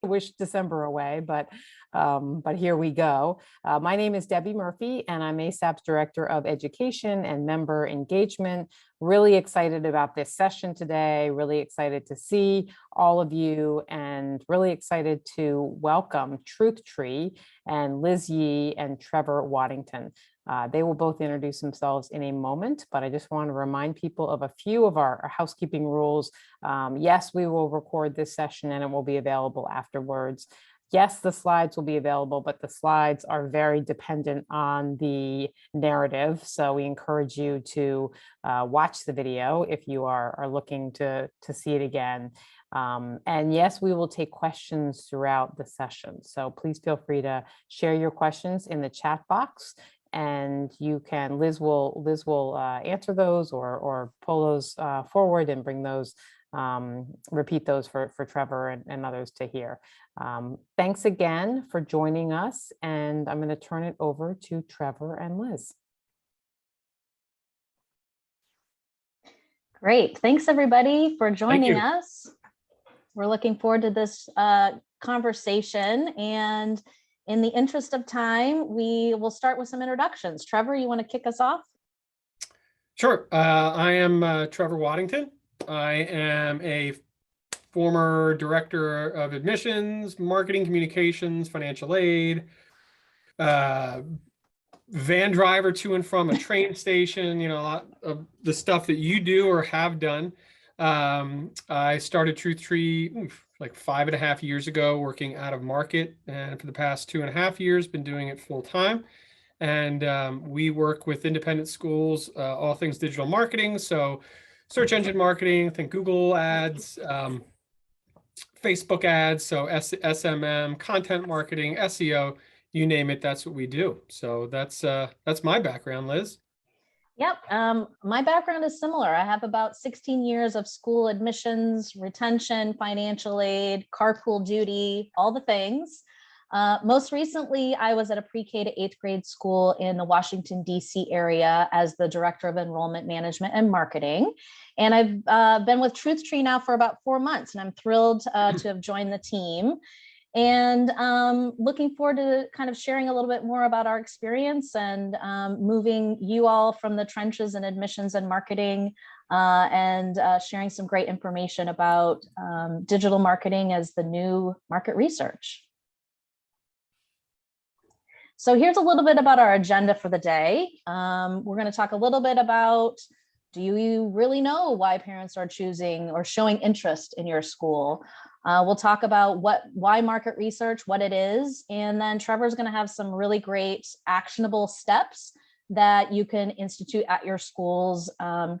wish December away, but here we go. My name is Debbie Murphy, and I'm AISAP's Director of Education and Member Engagement. Really excited about this session today, really excited to see all of you, and really excited to welcome Truth Tree and Liz Yee and Trevor Waddington. They will both introduce themselves in a moment, but I just want to remind people of a few of our housekeeping rules. Yes, we will record this session and it will be available afterwards. Yes, the slides will be available, but the slides are very dependent on the narrative. So we encourage you to watch the video if you are looking to see it again. And yes, we will take questions throughout the session. So please feel free to share your questions in the chat box. And you can, Liz will answer those or pull those forward and bring those, repeat those for Trevor and others to hear. Thanks again for joining us, and I'm going to turn it over to Trevor and Liz. Great, thanks everybody for joining us. We're looking forward to this conversation, and in the interest of time, we will start with some introductions. Trevor, you want to kick us off? Sure. I am Trevor Waddington. I am a former director of admissions, marketing, communications, financial aid, van driver to and from a train station, you know, a lot of the stuff that you do or have done. I started Truth Tree like 5.5 years ago, working out of market, and for the past 2.5 years been doing it full time. And we work with independent schools, all things digital marketing, so search engine marketing, think Google ads, Facebook ads, so SMM, content marketing, SEO, you name it, that's what we do. So that's my background, Liz. Yep, my background is similar. I have about 16 years of school admissions, retention, financial aid, carpool duty, all the things. Most recently, I was at a pre-K to 8th grade school in the Washington, D.C. area as the Director of Enrollment Management and Marketing. And I've been with Truth Tree now for about 4 months, and I'm thrilled to have joined the team. And looking forward to kind of sharing a little bit more about our experience and moving you all from the trenches in admissions and marketing and sharing some great information about digital marketing as the new market research. So here's a little bit about our agenda for the day. We're going to talk a little bit about, do you really know why parents are choosing or showing interest in your school? We'll talk about why market research, what it is, and then Trevor's going to have some really great actionable steps that you can institute at your schools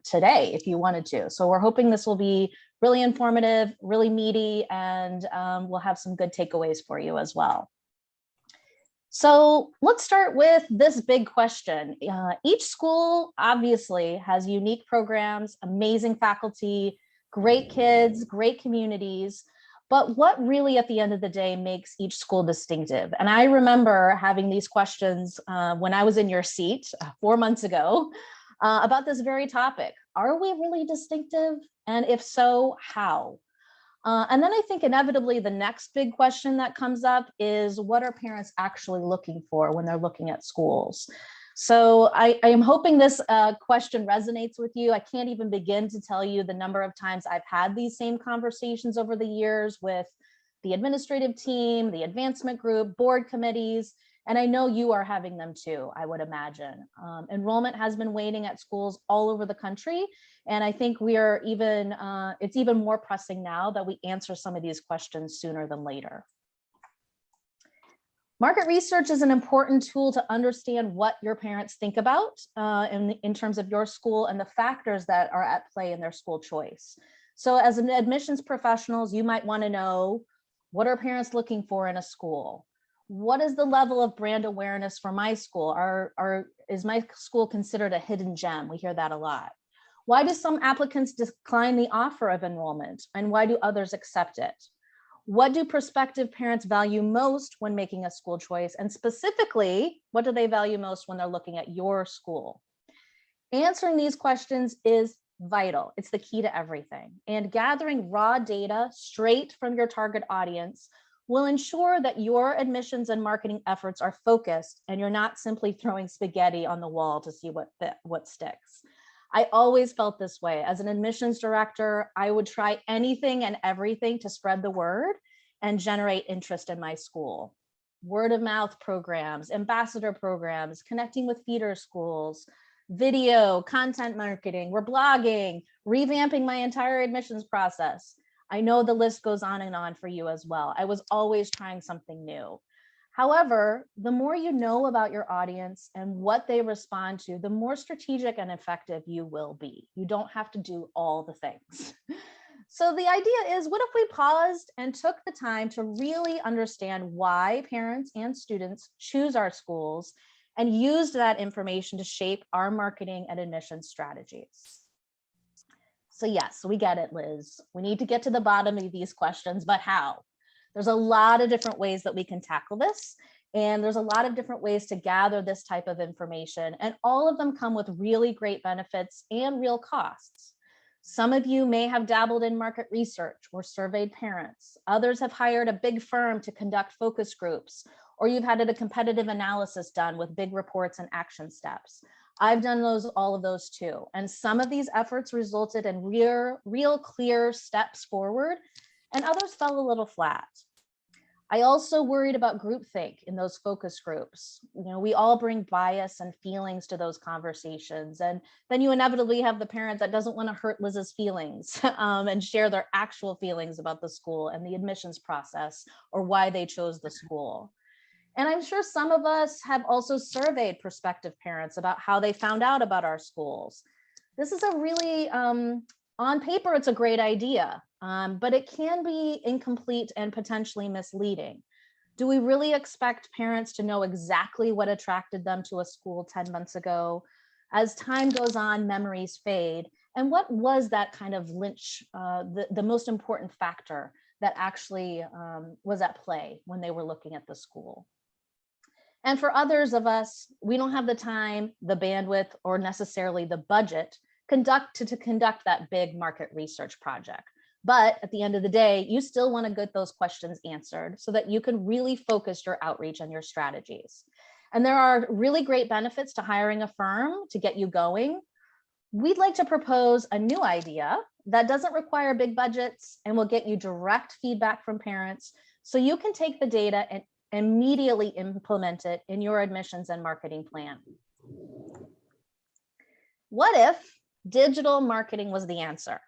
today if you wanted to. So we're hoping this will be really informative, really meaty, and we'll have some good takeaways for you as well. So let's start with this big question. Each school obviously has unique programs, amazing faculty, great kids, great communities. But what really at the end of the day makes each school distinctive? And I remember having these questions when I was in your seat 4 months ago about this very topic. Are we really distinctive? And if so, how? And then I think inevitably the next big question that comes up is, what are parents actually looking for when they're looking at schools? So I am hoping this question resonates with you. I can't even begin to tell you the number of times I've had these same conversations over the years with the administrative team, the advancement group, board committees, and I know you are having them too, I would imagine. Enrollment has been waning at schools all over the country, and I think we are even, it's even more pressing now that we answer some of these questions sooner than later. Market research is an important tool to understand what your parents think about in terms of your school and the factors that are at play in their school choice. So as an admissions professionals, you might want to know, what are parents looking for in a school? What is the level of brand awareness for my school? Is my school considered a hidden gem? We hear that a lot. Why do some applicants decline the offer of enrollment, and why do others accept it? What do prospective parents value most when making a school choice? And specifically, what do they value most when they're looking at your school? Answering these questions is vital. It's the key to everything. And gathering raw data straight from your target audience will ensure that your admissions and marketing efforts are focused and you're not simply throwing spaghetti on the wall to see what sticks. I always felt this way. As an admissions director, I would try anything and everything to spread the word and generate interest in my school. Word of mouth programs, ambassador programs, connecting with feeder schools, video, content marketing, we're blogging, revamping my entire admissions process. I know the list goes on and on for you as well. I was always trying something new. However, the more you know about your audience and what they respond to, the more strategic and effective you will be. You don't have to do all the things. So the idea is, what if we paused and took the time to really understand why parents and students choose our schools and used that information to shape our marketing and admissions strategies? So yes, we get it, Liz. We need to get to the bottom of these questions, but how? There's a lot of different ways that we can tackle this. And there's a lot of different ways to gather this type of information. And all of them come with really great benefits and real costs. Some of you may have dabbled in market research or surveyed parents. Others have hired a big firm to conduct focus groups, or you've had a competitive analysis done with big reports and action steps. I've done all of those too. And some of these efforts resulted in real clear steps forward, and others fell a little flat. I also worried about groupthink in those focus groups. We all bring bias and feelings to those conversations. And then you inevitably have the parent that doesn't want to hurt Liz's feelings and share their actual feelings about the school and the admissions process or why they chose the school. And I'm sure some of us have also surveyed prospective parents about how they found out about our schools. This is a really, on paper, it's a great idea, but it can be incomplete and potentially misleading. Do we really expect parents to know exactly what attracted them to a school 10 months ago? As time goes on, memories fade. And what was that kind of the most important factor that actually was at play when they were looking at the school? And for others of us, we don't have the time, the bandwidth, or necessarily the budget to conduct that big market research project. But at the end of the day, you still want to get those questions answered so that you can really focus your outreach and your strategies. And there are really great benefits to hiring a firm to get you going. We'd like to propose a new idea that doesn't require big budgets and will get you direct feedback from parents so you can take the data and immediately implement it in your admissions and marketing plan. What if digital marketing was the answer?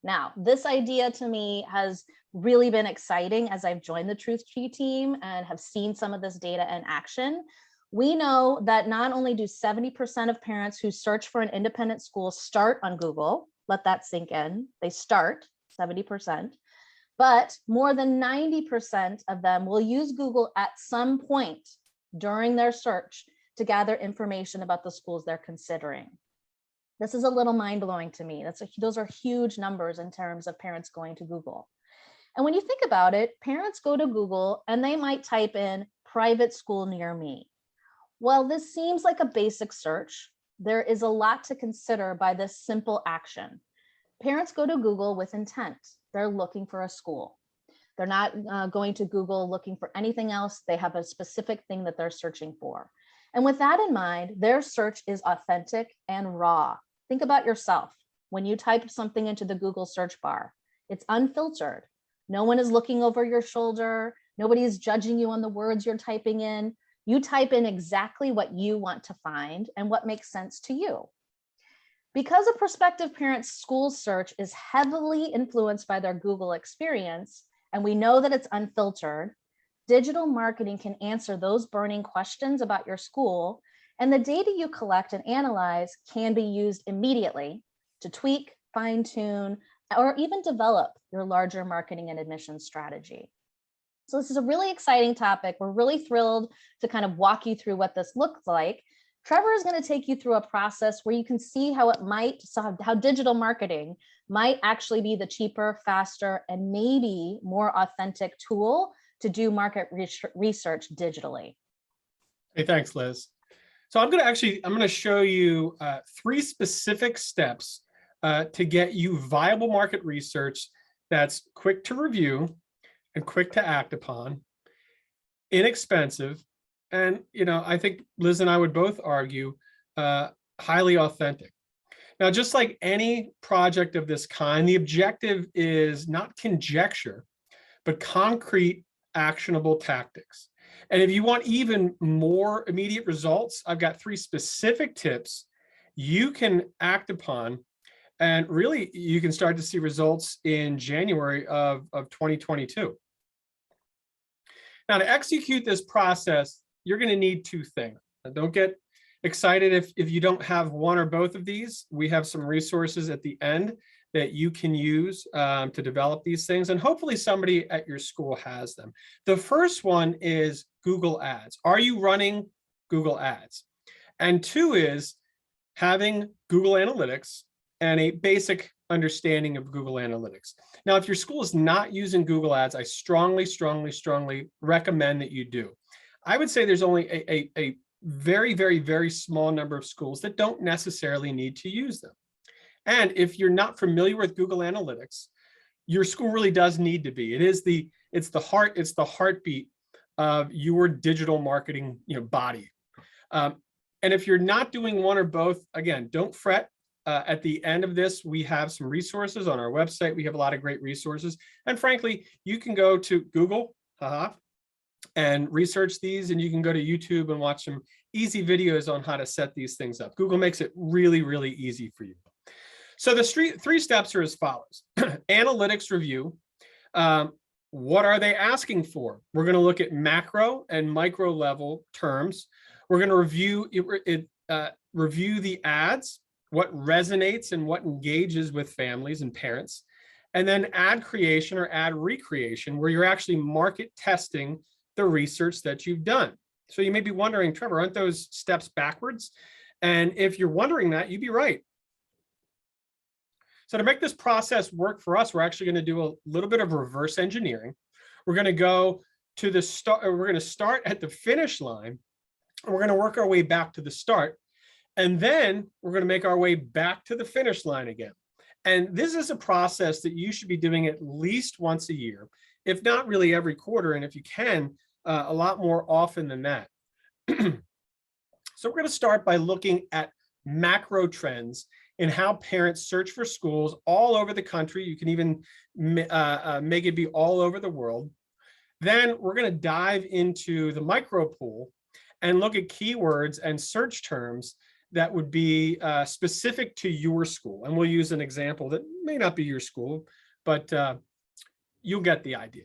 Now, this idea to me has really been exciting as I've joined the Truth Tree team and have seen some of this data in action. We know that not only do 70% of parents who search for an independent school start on Google, let that sink in, they start 70%, but more than 90% of them will use Google at some point during their search to gather information about the schools they're considering. This is a little mind-blowing to me. Those are huge numbers in terms of parents going to Google. And when you think about it, parents go to Google and they might type in private school near me. Well, this seems like a basic search. There is a lot to consider by this simple action. Parents go to Google with intent. They're looking for a school. They're not going to Google looking for anything else. They have a specific thing that they're searching for. And with that in mind, their search is authentic and raw. Think about yourself. When you type something into the Google search bar, it's unfiltered. No one is looking over your shoulder. Nobody is judging you on the words you're typing in. You type in exactly what you want to find and what makes sense to you. Because a prospective parent's school search is heavily influenced by their Google experience, and we know that it's unfiltered, digital marketing can answer those burning questions about your school, and the data you collect and analyze can be used immediately to tweak, fine-tune, or even develop your larger marketing and admissions strategy. So this is a really exciting topic. We're really thrilled to kind of walk you through what this looks like. Trevor is going to take you through a process where you can see how digital marketing might actually be the cheaper, faster, and maybe more authentic tool to do market research digitally. Hey, thanks, Liz. So I'm going to show you 3 specific steps to get you viable market research that's quick to review and quick to act upon, inexpensive, and, I think Liz and I would both argue, highly authentic. Now, just like any project of this kind, the objective is not conjecture, but concrete, actionable tactics. And if you want even more immediate results, I've got 3 specific tips you can act upon. And really, you can start to see results in January of 2022. Now, to execute this process, you're going to need 2 things. Now, don't get excited if you don't have one or both of these. We have some resources at the end that you can use to develop these things, and hopefully somebody at your school has them. The first one is Google Ads. Are you running Google Ads? And 2 is having Google Analytics and a basic understanding of Google Analytics. Now, if your school is not using Google Ads, I strongly, strongly, strongly recommend that you do. I would say there's only a very, very, very small number of schools that don't necessarily need to use them. And if you're not familiar with Google Analytics, your school really does need to be. It's the heartbeat of your digital marketing, body. And if you're not doing one or both, again, don't fret. At the end of this, we have some resources on our website. We have a lot of great resources. And frankly, you can go to Google and research these, and you can go to YouTube and watch some easy videos on how to set these things up. Google makes it really, really easy for you. So the 3 steps are as follows. Analytics review. What are they asking for? We're going to look at macro and micro level terms. We're going to review the ads, what resonates and what engages with families and parents. And then ad creation or ad recreation, where you're actually market testing the research that you've done. So you may be wondering, Trevor, aren't those steps backwards? And if you're wondering that, you'd be right. So to make this process work for us, we're actually going to do a little bit of reverse engineering. We're going to go to the start. We're going to start at the finish line. And we're going to work our way back to the start. And then we're going to make our way back to the finish line again. And this is a process that you should be doing at least once a year, if not really every quarter. And if you can, a lot more often than that. So we're going to start by looking at macro trends in how parents search for schools all over the country. You can even make it be all over the world. Then we're going to dive into the micro pool and look at keywords and search terms that would be specific to your school. And we'll use an example that may not be your school, but you'll get the idea.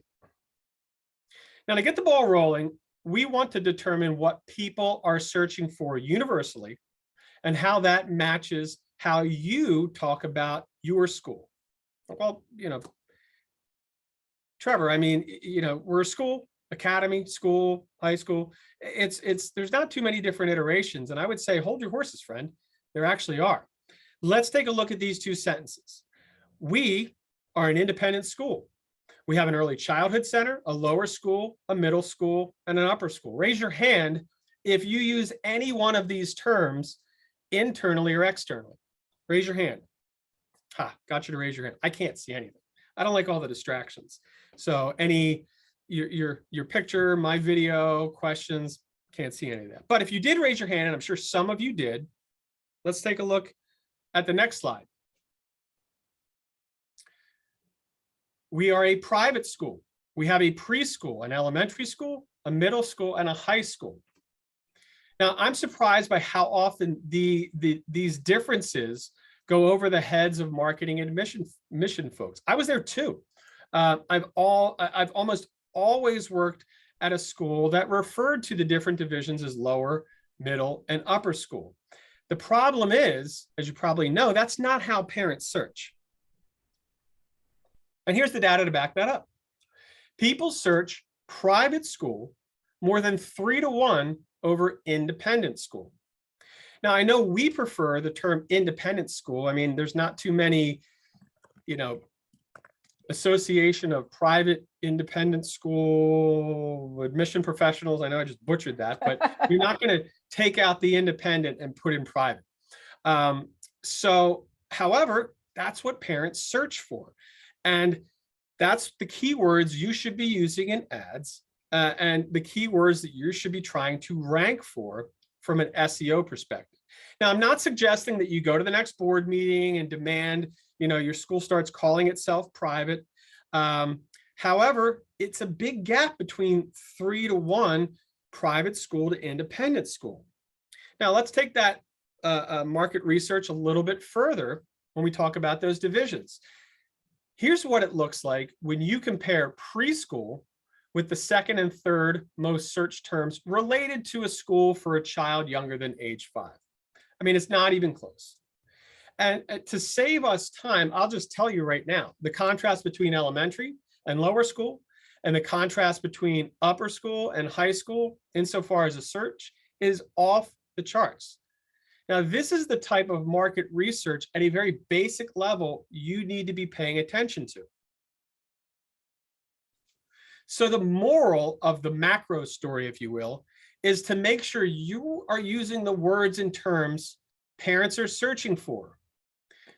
Now, to get the ball rolling, we want to determine what people are searching for universally and how that matches how you talk about your school. Well, Trevor, I mean, we're a school, academy, school, high school. There's not too many different iterations. And I would say, hold your horses, friend. There actually are. Let's take a look at these 2 sentences. We are an independent school. We have an early childhood center, a lower school, a middle school, and an upper school. Raise your hand if you use any one of these terms internally or externally. Raise your hand. Got you to raise your hand. I can't see anything. I don't like all the distractions. So your picture, my video, questions, can't see any of that. But if you did raise your hand, and I'm sure some of you did, let's take a look at the next slide. We are a private school. We have a preschool, an elementary school, a middle school, and a high school. Now, I'm surprised by how often these differences go over the heads of marketing and admission folks. I was there too. I've almost always worked at a school that referred to the different divisions as lower, middle, and upper school. The problem is, as you probably know, that's not how parents search. And here's the data to back that up. People search private school more than 3 to 1 over independent school. Now, I know we prefer the term independent school. I mean, there's not too many, association of private independent school admission professionals. I know I just butchered that, but you're not going to take out the independent and put in private. However, that's what parents search for. And that's the keywords you should be using in ads and the keywords that you should be trying to rank for from an SEO perspective. Now, I'm not suggesting that you go to the next board meeting and demand, your school starts calling itself private. However, it's a big gap between 3-to-1 private school to independent school. Now, let's take that market research a little bit further when we talk about those divisions. Here's what it looks like when you compare preschool with the second and third most searched terms related to a school for a child younger than age 5. I mean, it's not even close. And to save us time, I'll just tell you right now, the contrast between elementary and lower school and the contrast between upper school and high school insofar as a search is off the charts. Now, this is the type of market research at a very basic level you need to be paying attention to. So the moral of the macro story, if you will, is to make sure you are using the words and terms parents are searching for.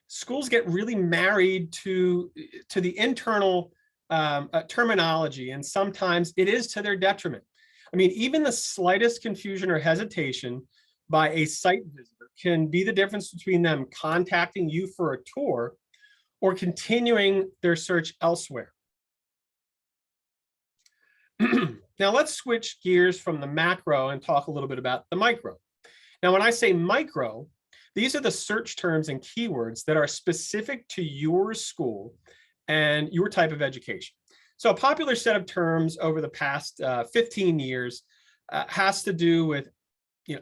Schools get really married to the internal terminology, and sometimes it is to their detriment. I mean, even the slightest confusion or hesitation by a site visitor can be the difference between them contacting you for a tour or continuing their search elsewhere. Now let's switch gears from the macro and talk a little bit about the micro. Now, when I say micro, these are the search terms and keywords that are specific to your school and your type of education. So a popular set of terms over the past 15 years has to do with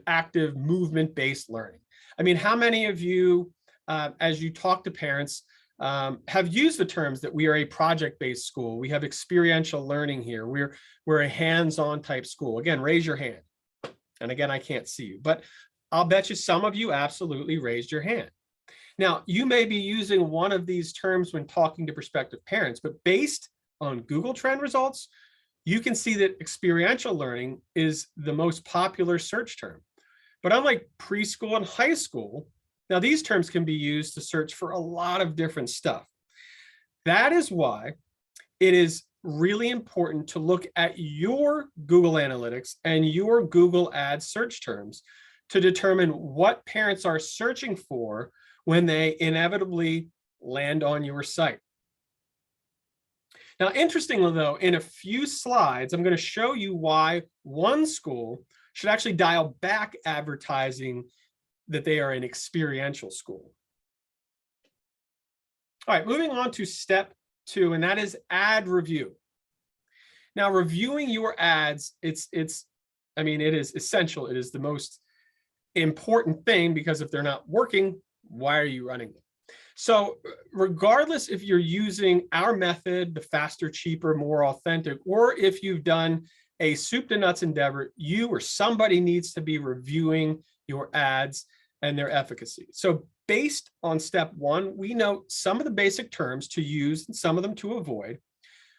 active movement-based learning. I mean, how many of you, as you talk to parents, have used the terms that we are a project-based school, we have experiential learning here, we're a hands-on type school? Again, raise your hand. And again, I can't see you, but I'll bet you some of you absolutely raised your hand. Now, you may be using one of these terms when talking to prospective parents, but based on Google Trend results, you can see that experiential learning is the most popular search term. But unlike preschool and high school, now these terms can be used to search for a lot of different stuff. That is why it is really important to look at your Google Analytics and your Google Ads search terms to determine what parents are searching for when they inevitably land on your site. Now, interestingly though, in a few slides, I'm going to show you why one school should actually dial back advertising that they are an experiential school. All right, moving on to step 2, and that is ad review. Now, reviewing your ads, it is essential. It is the most important thing, because if they're not working, why are you running them? So regardless if you're using our method, the faster, cheaper, more authentic, or if you've done a soup to nuts endeavor, you or somebody needs to be reviewing your ads and their efficacy. So based on step 1, we know some of the basic terms to use and some of them to avoid,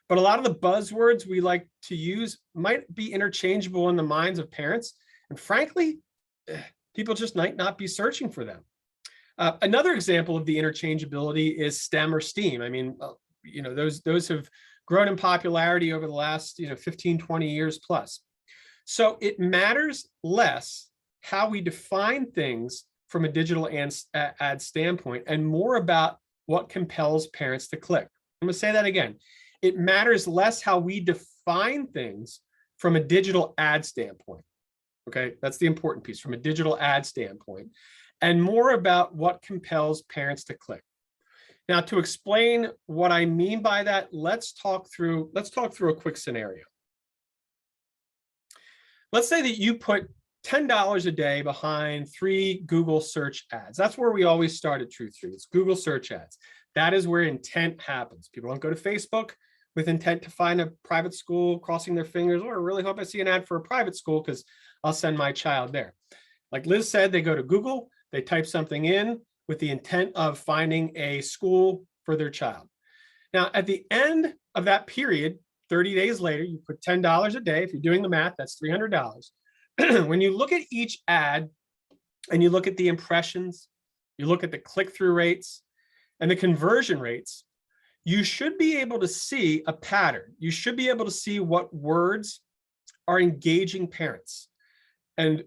but a lot of the buzzwords we like to use might be interchangeable in the minds of parents. And frankly, people just might not be searching for them. Another example of the interchangeability is STEM or STEAM. I mean, those have grown in popularity over the last 15, 20 years plus. So it matters less how we define things from a digital ad standpoint and more about what compels parents to click. I'm going to say that again. It matters less how we define things from a digital ad standpoint. Okay, that's the important piece, from a digital ad standpoint, and more about what compels parents to click. Now, to explain what I mean by that, let's talk through a quick scenario. Let's say that you put $10 a day behind 3 Google search ads. That's where we always start at Truth Street. It's Google search ads. That is where intent happens. People don't go to Facebook with intent to find a private school, crossing their fingers, or I really hope I see an ad for a private school because I'll send my child there. Like Liz said, they go to Google, they type something in with the intent of finding a school for their child. Now, at the end of that period, 30 days later, you put $10 a day. If you're doing the math, that's $300. When you look at each ad and you look at the impressions, you look at the click-through rates and the conversion rates, you should be able to see a pattern. You should be able to see what words are engaging parents. And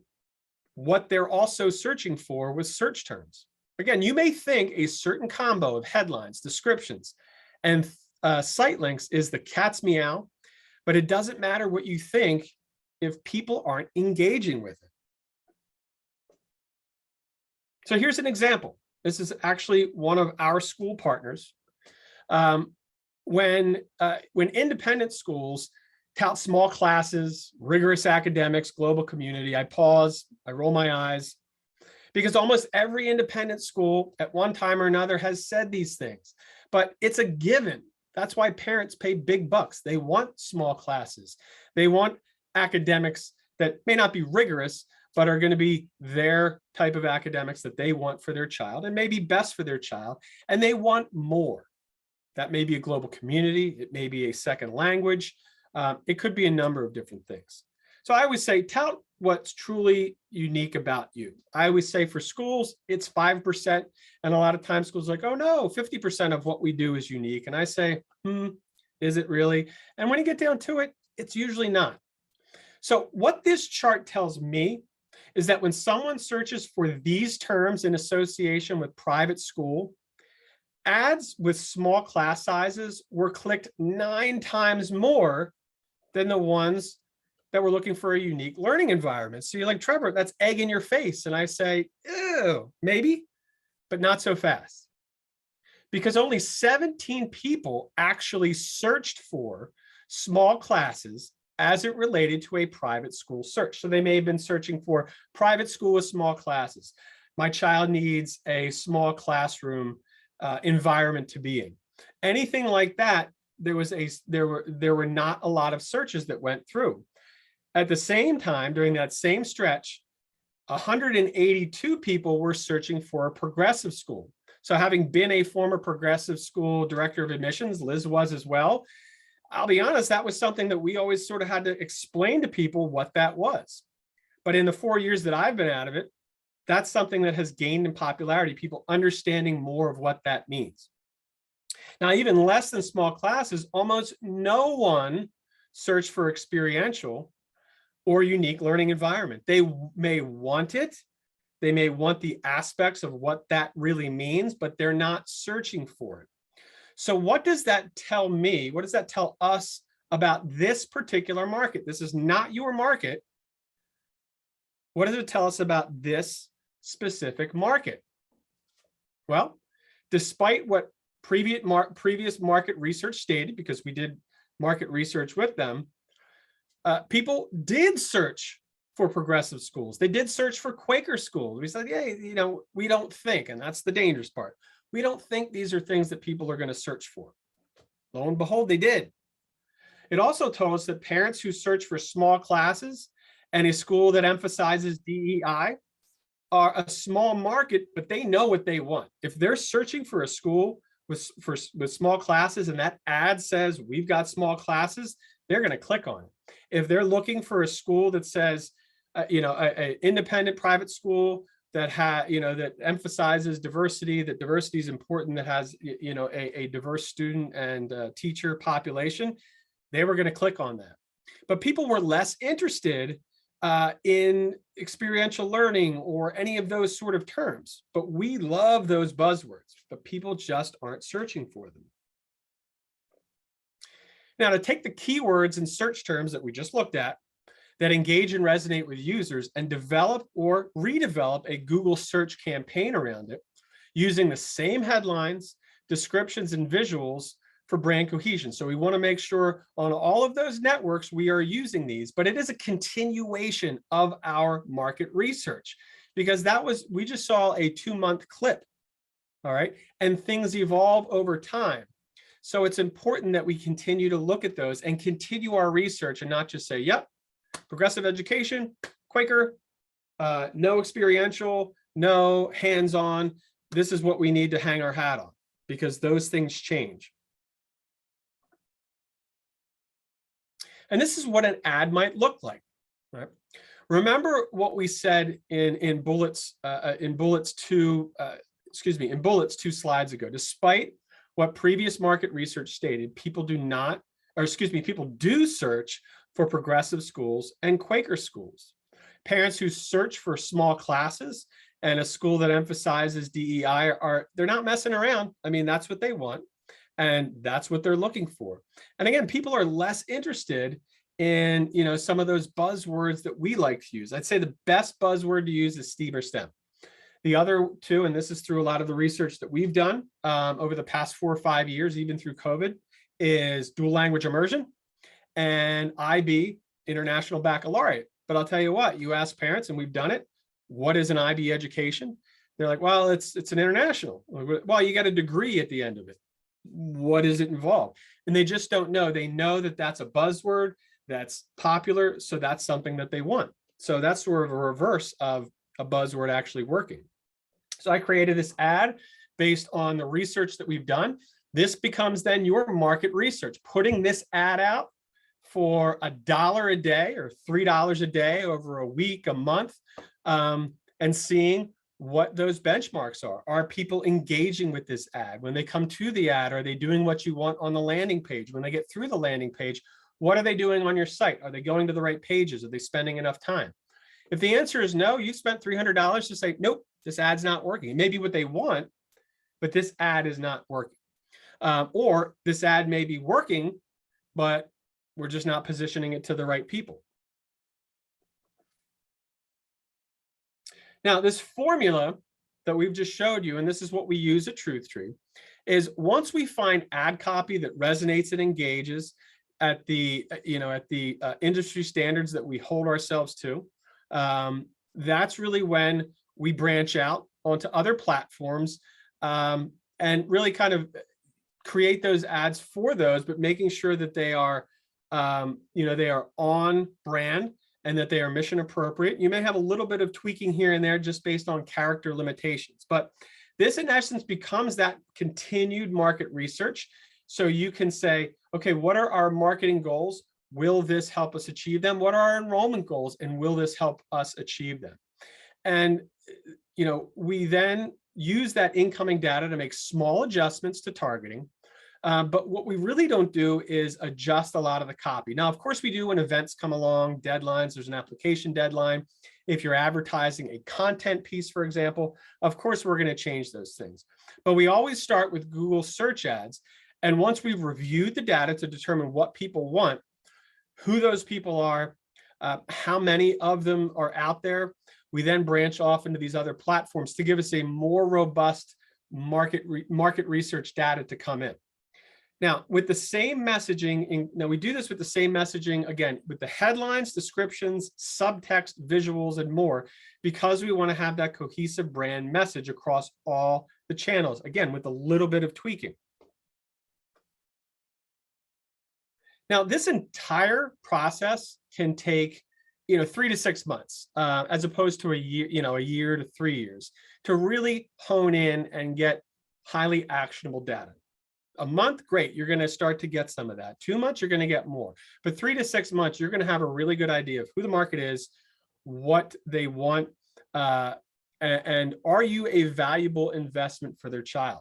what they're also searching for was search terms. Again, you may think a certain combo of headlines, descriptions, and site links is the cat's meow, but it doesn't matter what you think if people aren't engaging with it. So here's an example. This is actually one of our school partners. When independent schools tout small classes, rigorous academics, global community, I pause, I roll my eyes, because almost every independent school at one time or another has said these things, but it's a given. That's why parents pay big bucks. They want small classes. They want academics that may not be rigorous, but are going to be their type of academics that they want for their child and may be best for their child. And they want more. That may be a global community. It may be a second language. It could be a number of different things. So I always say, tout what's truly unique about you. I always say for schools, it's 5%. And a lot of times schools are like, oh no, 50% of what we do is unique. And I say, is it really? And when you get down to it, it's usually not. So what this chart tells me is that when someone searches for these terms in association with private school, ads with small class sizes were clicked 9 times more than the ones that were looking for a unique learning environment. So you're like, Trevor, that's egg in your face. And I say, ew, maybe, but not so fast. Because only 17 people actually searched for small classes as it related to a private school search. So they may have been searching for private school with small classes. My child needs a small classroom environment to be in. Anything like that, there were not a lot of searches that went through. At the same time, during that same stretch, 182 people were searching for a progressive school. So having been a former progressive school director of admissions, Liz was as well, I'll be honest, that was something that we always sort of had to explain to people what that was. But in the 4 years that I've been out of it, that's something that has gained in popularity, people understanding more of what that means. Now, even less than small classes, almost no one searched for experiential or unique learning environment. They may want it. They may want the aspects of what that really means, but they're not searching for it. So what does that tell me? What does that tell us about this particular market? This is not your market. What does it tell us about this specific market? Well, despite what previous market research stated, because we did market research with them, people did search for progressive schools. They did search for Quaker schools. We said, yeah, we don't think, and that's the dangerous part. We don't think these are things that people are going to search for. Lo and behold, they did. It also told us that parents who search for small classes and a school that emphasizes DEI are a small market, but they know what they want. If they're searching for a school with small classes and that ad says we've got small classes, they're going to click on it. If they're looking for a school that says, an independent private school that that emphasizes diversity, that diversity is important, that has a diverse student and teacher population, they were going to click on that. But people were less interested in experiential learning or any of those sort of terms. But we love those buzzwords, but people just aren't searching for them. Now, to take the keywords and search terms that we just looked at that engage and resonate with users and develop or redevelop a Google search campaign around it using the same headlines, descriptions, and visuals for brand cohesion. So we want to make sure on all of those networks we are using these, but it is a continuation of our market research, because we just saw a 2-month clip, all right? And things evolve over time. So it's important that we continue to look at those and continue our research and not just say, yep, progressive education, Quaker, no experiential, no hands-on. This is what we need to hang our hat on, because those things change. And this is what an ad might look like, right? Remember what we said in bullets 2 slides ago. Despite what previous market research stated, people do search for progressive schools and Quaker schools. Parents who search for small classes and a school that emphasizes DEI they're not messing around. I mean, that's what they want, and that's what they're looking for. And again, people are less interested in, some of those buzzwords that we like to use. I'd say the best buzzword to use is STEAM or STEM. The other two, and this is through a lot of the research that we've done over the past 4 or 5 years, even through COVID, is dual language immersion and IB, International Baccalaureate. But I'll tell you what, you ask parents, and we've done it, what is an IB education? They're like, well, it's an international. Well, you got a degree at the end of it. What does it involve? And they just don't know. They know that that's a buzzword that's popular, so that's something that they want. So that's sort of a reverse of a buzzword actually working. So I created this ad based on the research that we've done. This becomes then your market research, putting this ad out for $1 a day or $3 a day over a week, a month, and seeing what those benchmarks are. Are people engaging with this ad? When they come to the ad, are they doing what you want on the landing page? When they get through the landing page, what are they doing on your site? Are they going to the right pages? Are they spending enough time? If the answer is no, you spent $300 to say, nope, this ad's not working. It may be what they want, but this ad is not working. Or this ad may be working, but we're just not positioning it to the right people. Now, this formula that we've just showed you, and this is what we use at TruthTree, is once we find ad copy that resonates and engages at the industry standards that we hold ourselves to, that's really when we branch out onto other platforms and really kind of create those ads for those, but making sure that they are, they are on brand and that they are mission appropriate. You may have a little bit of tweaking here and there just based on character limitations, but this in essence becomes that continued market research. So you can say, okay, what are our marketing goals? Will this help us achieve them? What are our enrollment goals? And will this help us achieve them? And, we then use that incoming data to make small adjustments to targeting. But what we really don't do is adjust a lot of the copy. Now, of course, we do when events come along, deadlines, there's an application deadline. If you're advertising a content piece, for example, of course, we're going to change those things. But we always start with Google search ads. And once we've reviewed the data to determine what people want, who those people are, how many of them are out there, we then branch off into these other platforms to give us a more robust market research data to come in. Now, with the same messaging, now we do this with the same messaging, again, with the headlines, descriptions, subtext, visuals, and more, because we want to have that cohesive brand message across all the channels, again, with a little bit of tweaking. Now, this entire process can take, 3 to 6 months, as opposed to a year to 3 years, to really hone in and get highly actionable data. A month, great, you're going to start to get some of that. 2 months, you're going to get more. But 3 to 6 months, you're going to have a really good idea of who the market is, what they want, and are you a valuable investment for their child?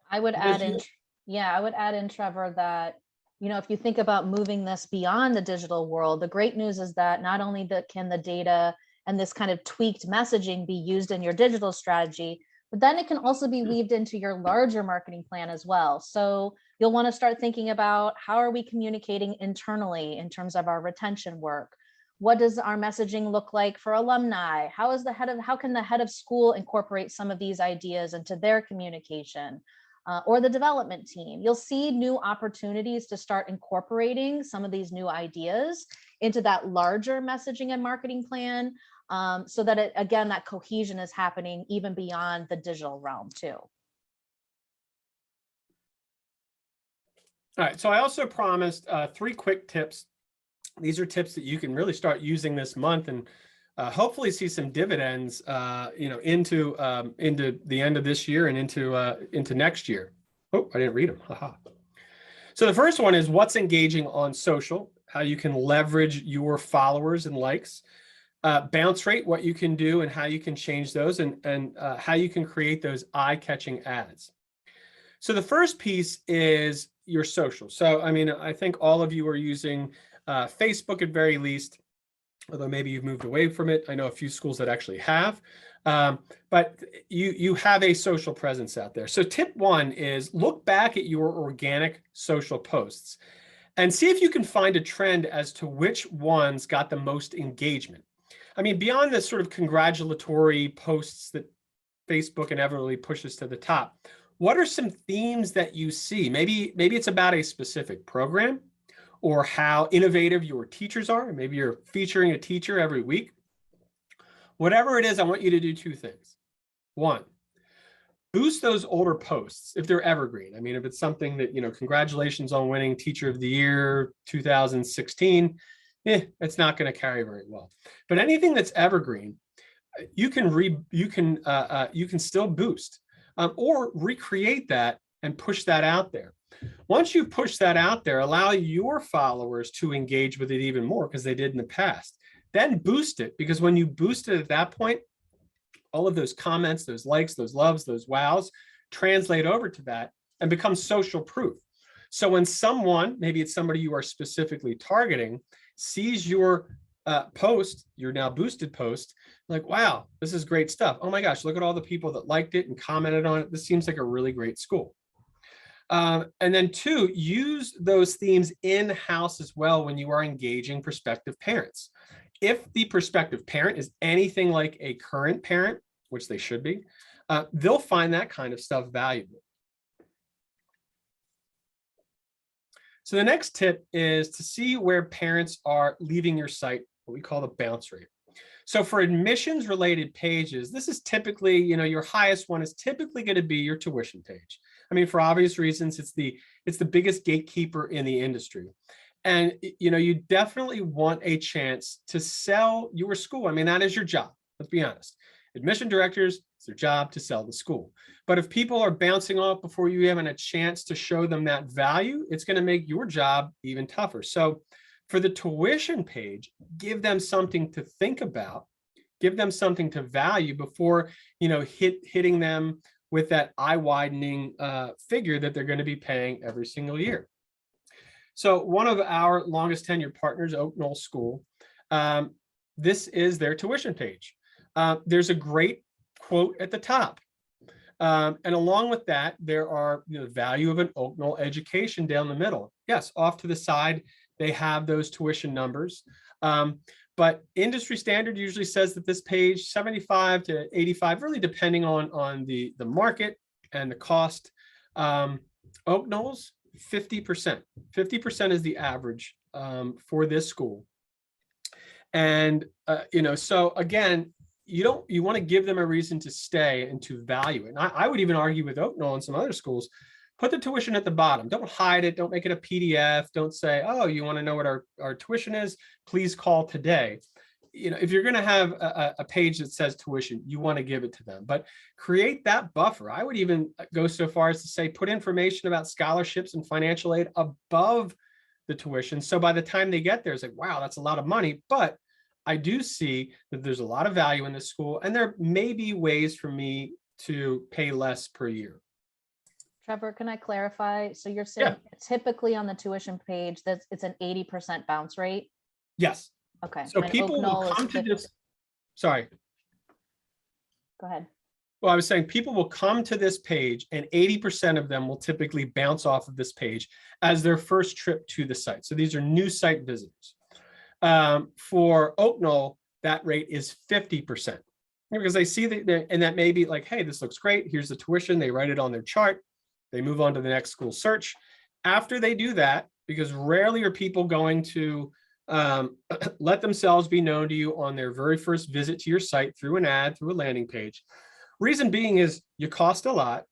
I would add in, Trevor, that, if you think about moving this beyond the digital world, the great news is that not only can the data and this kind of tweaked messaging be used in your digital strategy, but then it can also be weaved into your larger marketing plan as well. So you'll want to start thinking about, how are we communicating internally in terms of our retention work? What does our messaging look like for alumni? How can the head of school incorporate some of these ideas into their communication? Or the development team? You'll see new opportunities to start incorporating some of these new ideas into that larger messaging and marketing plan, so that again, that cohesion is happening even beyond the digital realm too. All right, so I also promised 3 quick tips. These are tips that you can really start using this month and hopefully see some dividends, into the end of this year and into next year. Oh, I didn't read them. Haha. So the first one is what's engaging on social, how you can leverage your followers and likes. Bounce rate, what you can do and how you can change those, and how you can create those eye-catching ads. So the first piece is, your social. So, I mean, I think all of you are using Facebook at very least, although maybe you've moved away from it. I know a few schools that actually have, but you have a social presence out there. So tip one is look back at your organic social posts and see if you can find a trend as to which ones got the most engagement. I mean, beyond the sort of congratulatory posts that Facebook inevitably pushes to the top, what are some themes that you see? Maybe it's about a specific program or how innovative your teachers are. Maybe you're featuring a teacher every week. Whatever it is, I want you to do two things. One, boost those older posts if they're evergreen. I mean, if it's something that, congratulations on winning Teacher of the Year 2016, it's not going to carry very well. But anything that's evergreen, you can still boost or recreate that and push that out there. Once you push that out there, allow your followers to engage with it even more because they did in the past. Then boost it, because when you boost it at that point, all of those comments, those likes, those loves, those wows translate over to that and become social proof. So when someone, maybe it's somebody you are specifically targeting, sees your post, your now boosted post, like, wow, this is great stuff. Oh my gosh, look at all the people that liked it and commented on it. This seems like a really great school. And then two, use those themes in-house as well when you are engaging prospective parents. If the prospective parent is anything like a current parent, which they should be, they'll find that kind of stuff valuable. So the next tip is to see where parents are leaving your site, what we call the bounce rate. So for admissions related pages, this is typically, your highest one is typically going to be your tuition page. I mean, for obvious reasons, it's the biggest gatekeeper in the industry. And, you definitely want a chance to sell your school. I mean, that is your job. Let's be honest. Admission directors, it's their job to sell the school. But if people are bouncing off before you even a chance to show them that value, it's going to make your job even tougher. So for the tuition page, give them something to think about, give them something to value before, hitting them with that eye-widening figure that they're going to be paying every single year. So one of our longest tenured partners, Oak Knoll School, this is their tuition page. There's a great quote at the top. And along with that, there are the value of an Oak Knoll education down the middle. Yes, off to the side, they have those tuition numbers. But industry standard usually says that this page, 75 to 85, really depending on the market and the cost. Oak Knoll's 50%. 50% is the average for this school. And, so again, you want to give them a reason to stay and to value it. And I would even argue with Oak Knoll and some other schools, put the tuition at the bottom. Don't hide it. Don't make it a PDF. Don't say, oh, you want to know what our tuition is? Please call today. If you're going to have a page that says tuition, you want to give it to them, but create that buffer. I would even go so far as to say, put information about scholarships and financial aid above the tuition. So by the time they get there, it's like, wow, that's a lot of money. But I do see that there's a lot of value in this school, and there may be ways for me to pay less per year. Trevor, can I clarify? So you're saying typically on the tuition page that it's an 80% bounce rate? Yes. Okay. So people will come to this. Sorry. Go ahead. Well, I was saying people will come to this page and 80% of them will typically bounce off of this page as their first trip to the site. So these are new site visitors. For Oak Knoll, that rate is 50%. Because they see that, and that may be like, hey, this looks great. Here's the tuition. They write it on their chart. They move on to the next school search. After they do that, because rarely are people going to let themselves be known to you on their very first visit to your site through an ad, through a landing page. Reason being is you cost a lot.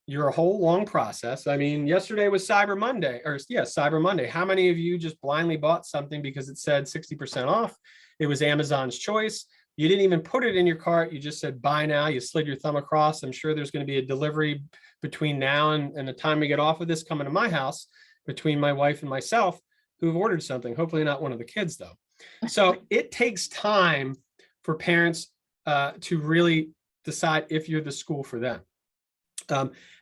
You're a whole long process. I mean, yesterday was Cyber Monday, Cyber Monday. How many of you just blindly bought something because it said 60% off? It was Amazon's choice. You didn't even put it in your cart. You just said, buy now. You slid your thumb across. I'm sure there's going to be a delivery between now and the time we get off of this coming to my house between my wife and myself who've ordered something, hopefully not one of the kids though. So it takes time for parents to really decide if you're the school for them.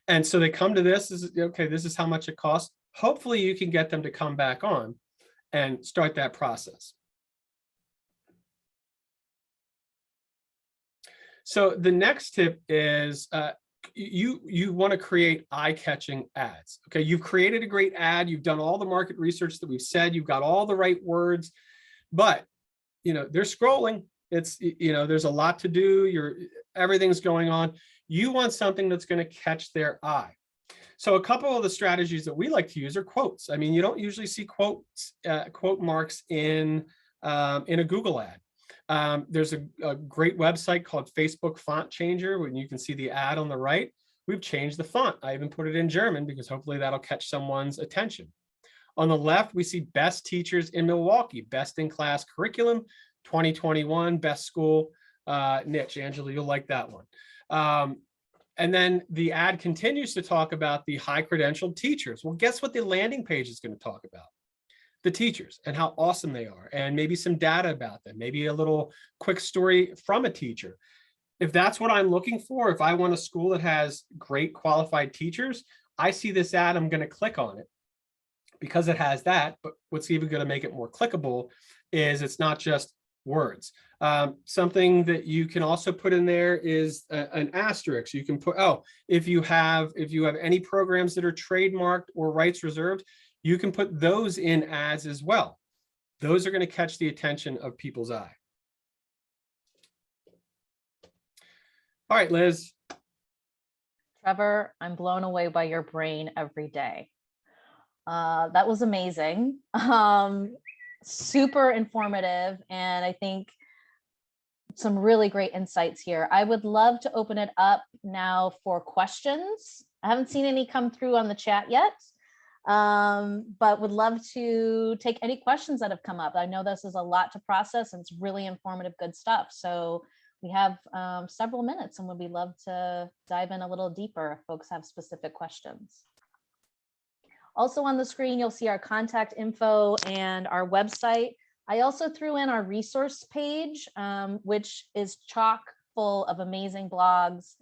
And so they come to this, okay, this is how much it costs. hopefully you can get them to come back on and start that process. So the next tip is you want to create eye-catching ads. Okay, you've created a great ad, you've done all the market research that we've said, you've got all the right words, but they're scrolling. It's there's a lot to do. Everything's going on. You want something that's going to catch their eye. So a couple of the strategies that we like to use are quotes. I mean, you don't usually see quote marks in a Google ad. There's a great website called Facebook Font Changer, when you can see the ad on the right. We've changed the font. I even put it in German because hopefully that'll catch someone's attention. On the left, we see best teachers in Milwaukee, best in class curriculum, 2021, best school niche. Angela, you'll like that one. And then the ad continues to talk about the high credentialed teachers. Well, guess what the landing page is going to talk about? The teachers and how awesome they are, and maybe some data about them, maybe a little quick story from a teacher. If that's what I'm looking for, if I want a school that has great qualified teachers, I see this ad, I'm going to click on it because it has that. But what's even going to make it more clickable is it's not just words. Something that you can also put in there is an asterisk. You can put, if you have any programs that are trademarked or rights reserved, you can put those in ads as well. Those are going to catch the attention of people's eye. All right, Liz. Trevor, I'm blown away by your brain every day. That was amazing. Super informative. And I think some really great insights here. I would love to open it up now for questions. I haven't seen any come through on the chat yet, but would love to take any questions that have come up. I know this is a lot to process and it's really informative, good stuff. So we have several minutes and would love to dive in a little deeper if folks have specific questions. Also on the screen, you'll see our contact info and our website. I also threw in our resource page, which is chock full of amazing blogs,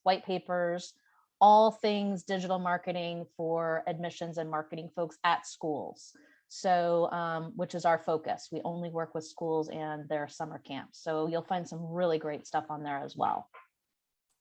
white papers, all things digital marketing for admissions and marketing folks at schools. So, which is our focus. We only work with schools and their summer camps. So you'll find some really great stuff on there as well.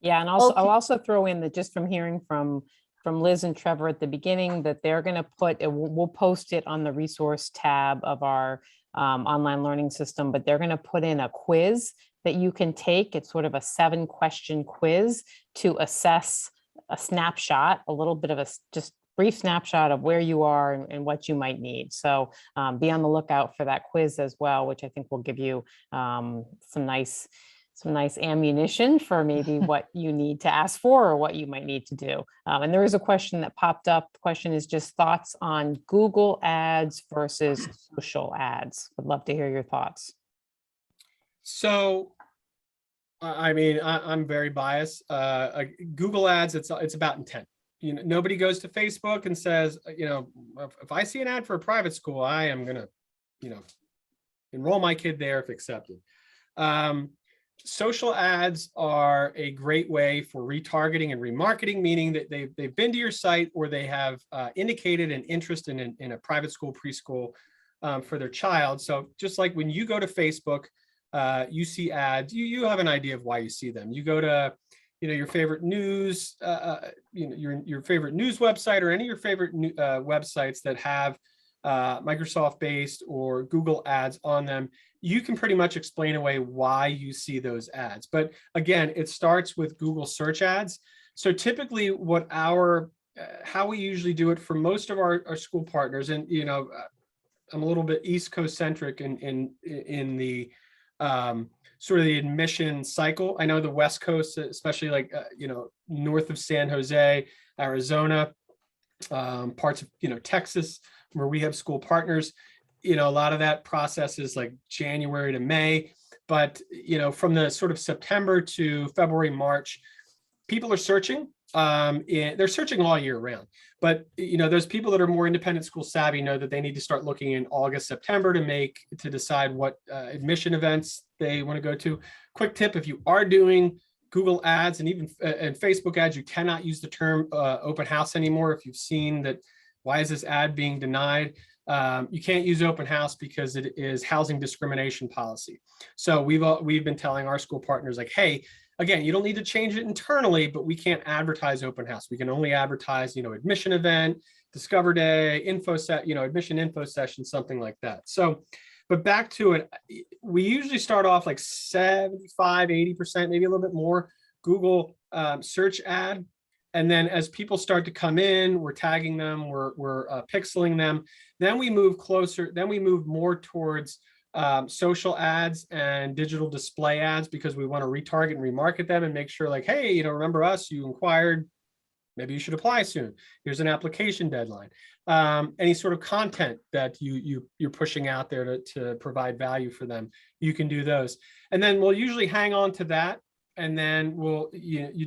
Yeah, and also I'll also throw in that just from hearing from Liz and Trevor at the beginning that they're going to put, we'll post it on the resource tab of our online learning system, but they're going to put in a quiz that you can take. It's sort of a 7-question quiz to assess a snapshot, a little bit of a just brief snapshot of where you are and what you might need. So be on the lookout for that quiz as well, which I think will give you some nice ammunition for maybe what you need to ask for or what you might need to do. And there is a question that popped up. The question is just thoughts on Google ads versus social ads. Would love to hear your thoughts. So, I mean, I'm very biased. Google ads, it's about intent. Nobody goes to Facebook and says, if I see an ad for a private school, I am going to, enroll my kid there if accepted. Social ads are a great way for retargeting and remarketing, meaning that they've been to your site or they have indicated an interest in a private school, preschool for their child. So just like when you go to Facebook, you see ads, you have an idea of why you see them. You go to your favorite news, your favorite news website or any of your favorite websites that have Microsoft-based or Google ads on them. You can pretty much explain away why you see those ads. But again, it starts with Google search ads. So typically what how we usually do it for most of our school partners, and I'm a little bit East Coast centric in the sort of the admission cycle. I know the West Coast, especially like north of San Jose, Arizona, parts of Texas, where we have school partners, a lot of that process is like January to May. But from the sort of September to February, March, people are searching. They're searching all year round. But those people that are more independent school savvy know that they need to start looking in August, September to decide what admission events they want to go to. Quick tip: if you are doing Google ads and even and Facebook ads, you cannot use the term open house anymore. If you've seen that Why is this ad being denied? You can't use open house because it is housing discrimination policy. So we've been telling our school partners like, hey, again, you don't need to change it internally, but we can't advertise open house. We can only advertise, admission event, discover day, info set, admission info session, something like that. So, but back to it, we usually start off like 75, 80%, maybe a little bit more Google search ad. And then as people start to come in, we're tagging them, we're pixeling them. Then we move closer, then we move more towards social ads and digital display ads, because we want to retarget and remarket them and make sure like, hey, remember us, you inquired, maybe you should apply soon. Here's an application deadline. Any sort of content that you're pushing out there to provide value for them, you can do those. And then we'll usually hang on to that. And then we'll,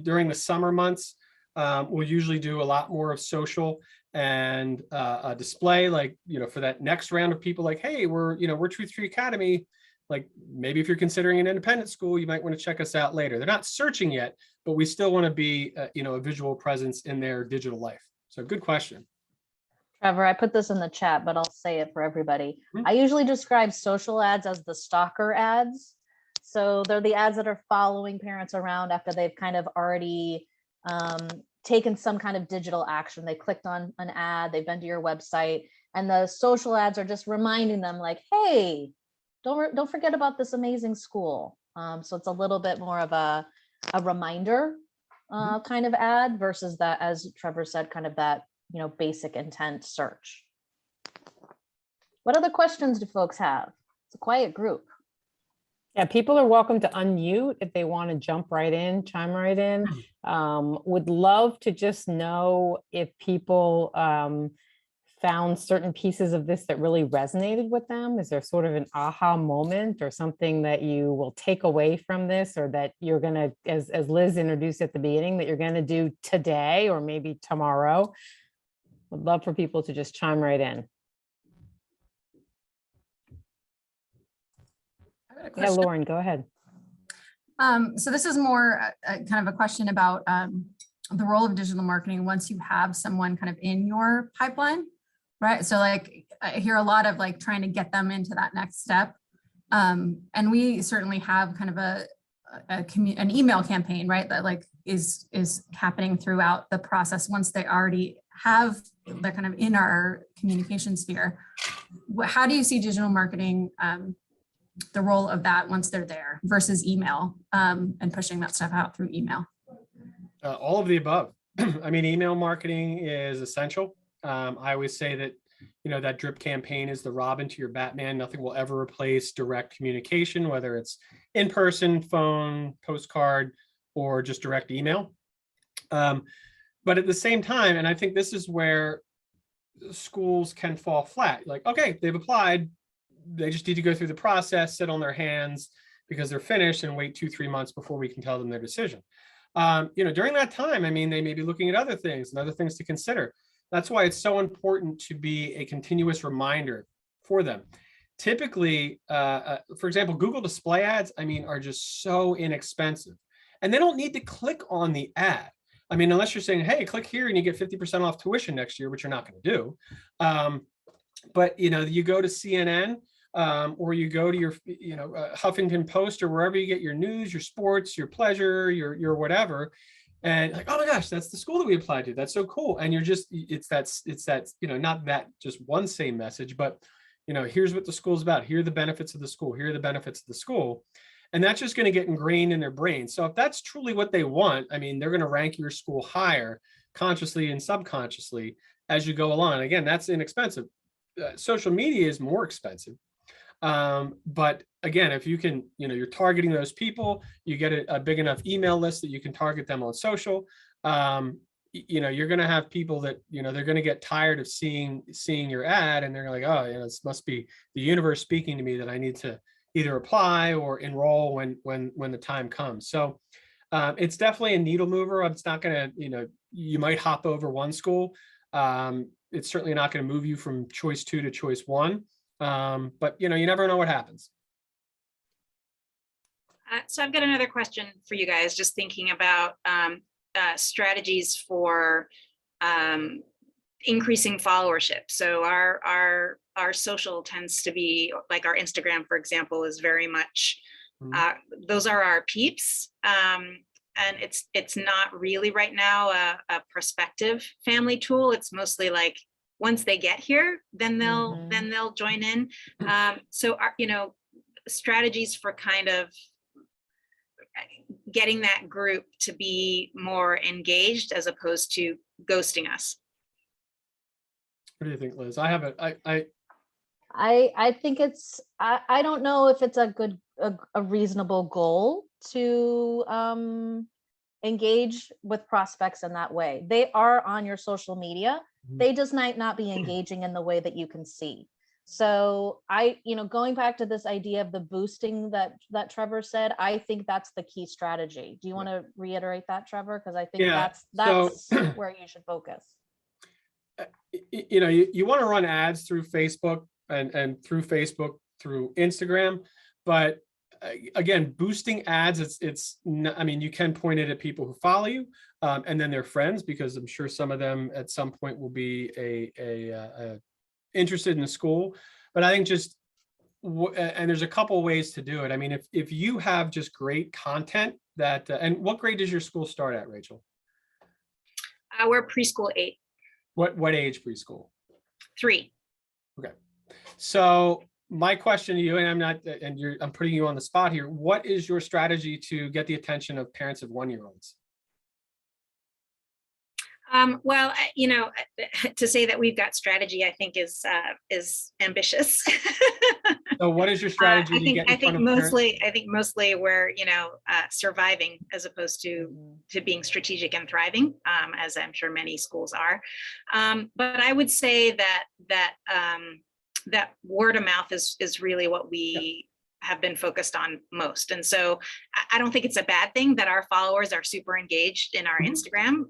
during the summer months, we'll usually do a lot more of social and a display, like, for that next round of people like, hey, we're Truth Tree Academy. Like maybe if you're considering an independent school, you might want to check us out later. They're not searching yet, but we still want to be, a visual presence in their digital life. So good question. Trevor, I put this in the chat, but I'll say it for everybody. I usually describe social ads as the stalker ads. So they're the ads that are following parents around after they've kind of already taken some kind of digital action. They clicked on an ad, they've been to your website, and the social ads are just reminding them like, hey, don't forget about this amazing school. So it's a little bit more of a reminder kind of ad versus that, as Trevor said, kind of that, basic intent search. What other questions do folks have? It's a quiet group. Yeah, people are welcome to unmute if they want to jump right in, chime right in. Would love to just know if people found certain pieces of this that really resonated with them. Is there sort of an aha moment or something that you will take away from this, or that you're going to, as Liz introduced at the beginning, that you're going to do today or maybe tomorrow? Would love for people to just chime right in. Yeah, Lauren, go ahead. So this is more kind of a question about the role of digital marketing once you have someone kind of in your pipeline, right? So like I hear a lot of like trying to get them into that next step. And we certainly have kind of an email campaign, right? That like is happening throughout the process once they already have, they're kind of in our communication sphere. How do you see digital marketing, the role of that once they're there versus email and pushing that stuff out through email? All of the above. I mean, email marketing is essential. I always say that, that drip campaign is the Robin to your Batman. Nothing will ever replace direct communication, whether it's in person, phone, postcard, or just direct email. But at the same time, and I think this is where schools can fall flat. Like, okay, they've applied. They just need to go through the process, sit on their hands because they're finished, and wait 2-3 months before we can tell them their decision. During that time, I mean, they may be looking at other things and other things to consider. That's why it's so important to be a continuous reminder for them. Typically, for example, Google display ads, I mean, are just so inexpensive, and they don't need to click on the ad. I mean, unless you're saying, hey, click here and you get 50% off tuition next year, which you're not going to do. But, you go to CNN or you go to your, Huffington Post or wherever you get your news, your sports, your pleasure, your whatever. And like, oh my gosh, that's the school that we applied to. That's so cool. And you're just, it's that, not that just one same message, but, here's what the school's about. Here are the benefits of the school. Here are the benefits of the school. And that's just going to get ingrained in their brain. So if that's truly what they want, I mean, they're going to rank your school higher consciously and subconsciously as you go along. And again, that's inexpensive. Social media is more expensive. But again, if you can, you're targeting those people, you get a big enough email list that you can target them on social. You're going to have people that, they're going to get tired of seeing your ad, and they're like, oh, this must be the universe speaking to me that I need to either apply or enroll when the time comes. So it's definitely a needle mover. It's not going to, you might hop over one school. It's certainly not going to move you from choice 2 to choice 1. But you never know what happens. So I've got another question for you guys, just thinking about strategies for increasing followership. So our social tends to be like our Instagram, for example, is very much, those are our peeps. And it's not really right now a prospective family tool. It's mostly like, once they get here, then they'll join in. So our, strategies for kind of getting that group to be more engaged as opposed to ghosting us. What do you think, Liz? I think it's, I don't know if it's a reasonable goal to engage with prospects in that way. They are on your social media. They just might not be engaging in the way that you can see. So going back to this idea of the boosting that Trevor said, I think that's the key strategy. Do you want to reiterate that, Trevor? Because I think that's where you should focus. You want to run ads through Facebook and through Instagram, but again, boosting ads, it's I mean, you can point it at people who follow you, and then their friends, because I'm sure some of them at some point will be interested in the school. But I think and there's a couple ways to do it. I mean, if you have just great content that, and what grade does your school start at, Rachel? We're preschool 8. What age preschool? 3. Okay. So my question to you, and I'm putting you on the spot here. What is your strategy to get the attention of parents of 1-year-olds? Well, to say that we've got strategy, I think is ambitious. So what is your strategy to get in front of parents? I think mostly we're, surviving as opposed to being strategic and thriving, as I'm sure many schools are. But I would say that word of mouth is really what we have been focused on most. And so I don't think it's a bad thing that our followers are super engaged in our Instagram.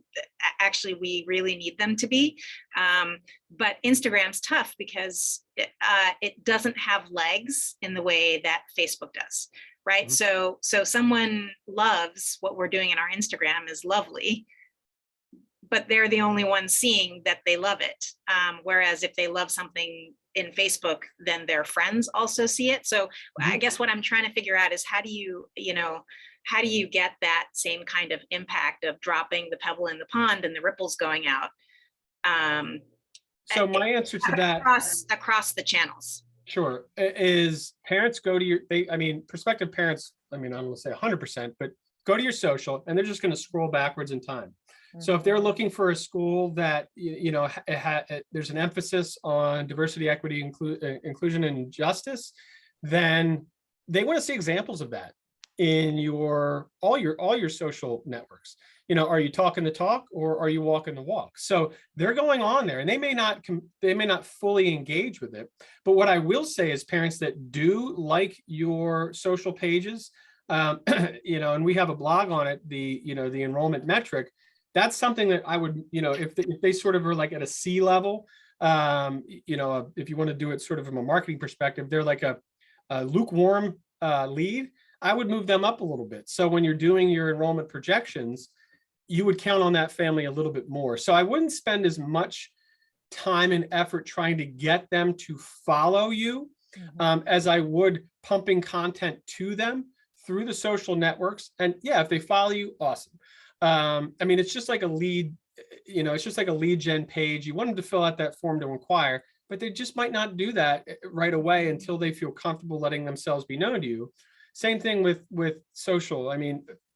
Actually, we really need them to be. But Instagram's tough because it doesn't have legs in the way that Facebook does, right? So someone loves what we're doing in our Instagram is lovely, but they're the only ones seeing that they love it. Whereas if they love something in Facebook, then their friends also see it. So I guess what I'm trying to figure out is how do you get that same kind of impact of dropping the pebble in the pond and the ripples going out? So my answer to that across the channels. Sure, is parents go to prospective parents, I don't want to say 100%, but go to your social and they're just going to scroll backwards in time. So if they're looking for a school that, there's an emphasis on diversity, equity, inclusion, and justice, then they want to see examples of that in all your social networks. Are you talking the talk or are you walking the walk? So they're going on there, and they may not fully engage with it. But what I will say is parents that do like your social pages, and we have a blog on it, the enrollment metric. That's something that I would, if they sort of are like at a C level, if you want to do it sort of from a marketing perspective, they're like a lukewarm lead. I would move them up a little bit. So when you're doing your enrollment projections, you would count on that family a little bit more. So I wouldn't spend as much time and effort trying to get them to follow you as I would pumping content to them through the social networks. And yeah, if they follow you, awesome. It's just like a lead, it's just like a lead gen page. You want them to fill out that form to inquire, but they just might not do that right away until they feel comfortable letting themselves be known to you. Same thing with social.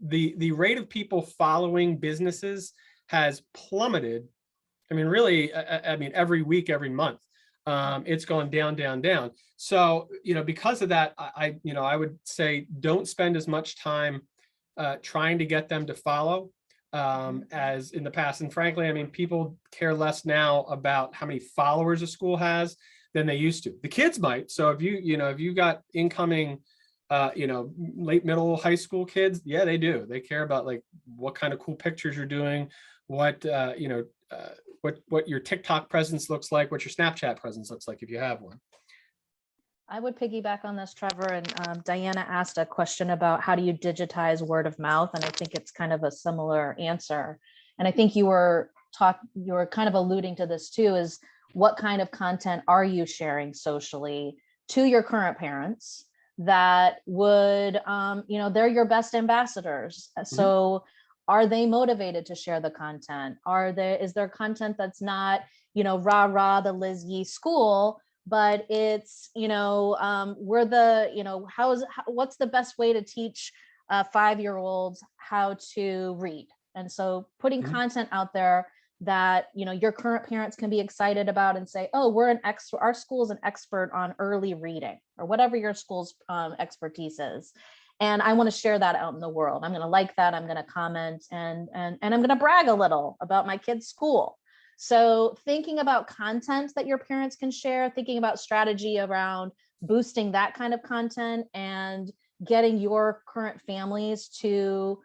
The rate of people following businesses has plummeted. Really, every week, every month, it's gone down, down, down. So, because of that, I would say don't spend as much time trying to get them to follow as in the past. And frankly, people care less now about how many followers a school has than they used to. The kids might. So if you got incoming, late middle, high school kids, yeah, they do. They care about like what kind of cool pictures you're doing, what your TikTok presence looks like, what your Snapchat presence looks like if you have one. I would piggyback on this, Trevor, and Diana asked a question about how do you digitize word of mouth, and I think it's kind of a similar answer. And I think you were you're kind of alluding to this too, is what kind of content are you sharing socially to your current parents that would, they're your best ambassadors. So are they motivated to share the content? Is there content that's not, rah, rah, the Liz Yee school, but it's, what's the best way to teach 5-year-olds how to read? And so putting content out there that, your current parents can be excited about and say, oh, our school is an expert on early reading, or whatever your school's expertise is. And I want to share that out in the world. I'm going to like that. I'm going to comment and I'm going to brag a little about my kid's school. So thinking about content that your parents can share, thinking about strategy around boosting that kind of content and getting your current families to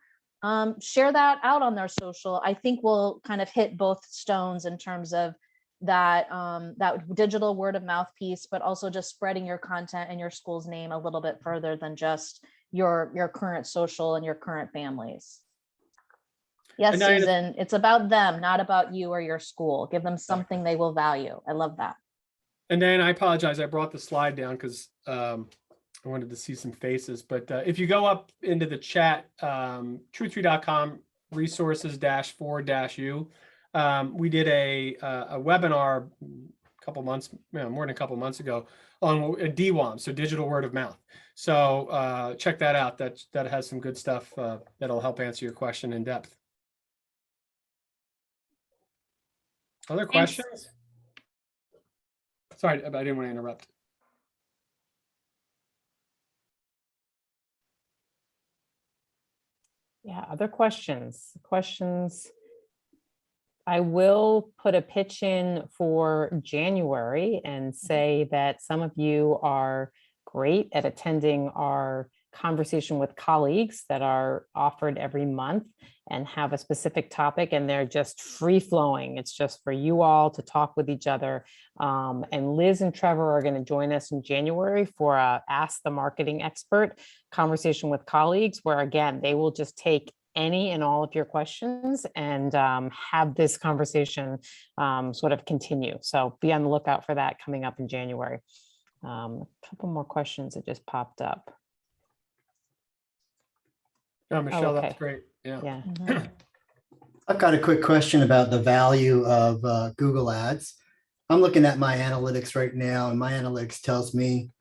share that out on their social, I think will kind of hit both stones in terms of that digital word of mouth piece, but also just spreading your content and your school's name a little bit further than just your current social and your current families. Yes, Susan, it's about them, not about you or your school. Give them something they will value. I love that. And then I apologize, I brought the slide down because I wanted to see some faces, but if you go up into the chat, truth3.com resources-4-u, we did a webinar a couple months, more than a couple months ago on DWOM, so digital word of mouth. So check that out. That has some good stuff that'll help answer your question in depth. Other questions? Sorry, I didn't want to interrupt. Yeah, other questions? I will put a pitch in for January and say that some of you are great at attending our conversation with colleagues that are offered every month and have a specific topic, and they're just free flowing. It's just for you all to talk with each other. And Liz and Trevor are going to join us in January for a Ask the Marketing Expert conversation with colleagues, where again, they will just take any and all of your questions and have this conversation sort of continue. So be on the lookout for that coming up in January. A couple more questions that just popped up. Oh, Michelle, okay. That's great. Yeah. I've got a quick question about the value of Google Ads. I'm looking at my analytics right now, and my analytics tells me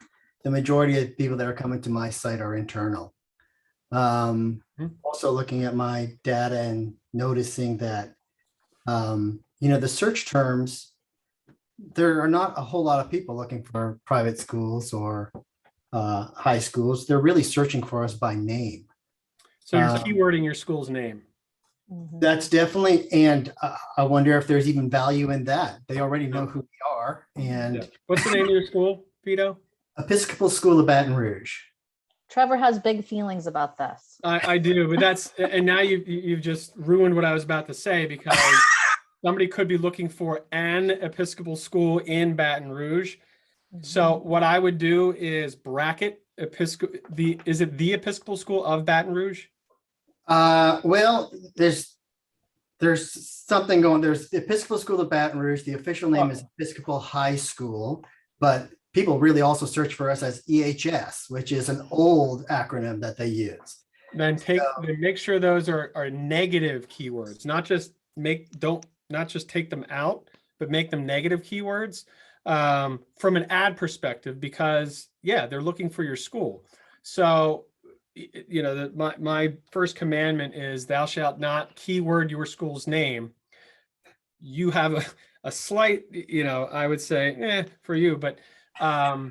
the majority of people that are coming to my site are internal. Also looking at my data and noticing that, the search terms, there are not a whole lot of people looking for private schools or high schools. They're really searching for us by name. So you're keywording your school's name. That's definitely, and I wonder if there's even value in that. They already know who we are. And What's the name of your school, Vito? Episcopal School of Baton Rouge. Trevor has big feelings about this. I do, but and now you've just ruined what I was about to say, because somebody could be looking for an Episcopal school in Baton Rouge. So what I would do is bracket is it the Episcopal School of Baton Rouge? Well, there's something going. There's the Episcopal School of Baton Rouge. The official name is Episcopal High School, but people really also search for us as EHS, which is an old acronym that they use. Then make sure those are negative keywords, not just take them out, but make them negative keywords from an ad perspective, because they're looking for your school. So my first commandment is thou shalt not keyword your school's name. You have a slight, I would say for you, but I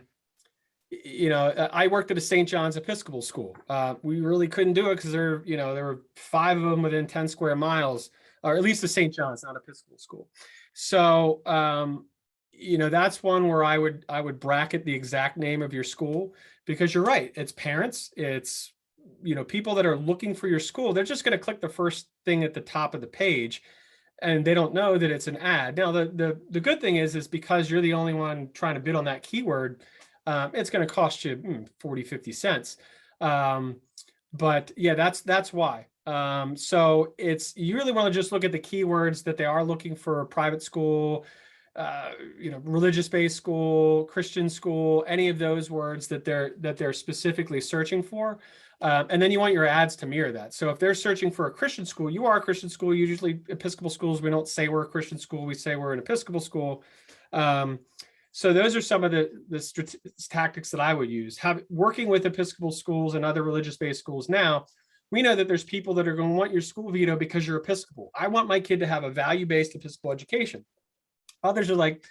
worked at a St. John's Episcopal school. We really couldn't do it because there were 5 of them within 10 square miles, or at least the St. John's, not Episcopal school. So, that's one where I would bracket the exact name of your school, because you're right. It's parents, it's, people that are looking for your school. They're just going to click the first thing at the top of the page, and they don't know that it's an ad. Now, the good thing is because you're the only one trying to bid on that keyword, it's going to cost you 40, 50 cents. But yeah, that's why. So you really want to just look at the keywords that they are looking for: private school, religious-based school, Christian school, any of those words that they're specifically searching for. And then you want your ads to mirror that. So if they're searching for a Christian school, you are a Christian school. Usually Episcopal schools, we don't say we're a Christian school, we say we're an Episcopal school. So those are some of the tactics that I would use. Working with Episcopal schools and other religious-based schools now, we know that there's people that are going to want your school veto because you're Episcopal. I want my kid to have a value-based Episcopal education. Others are like,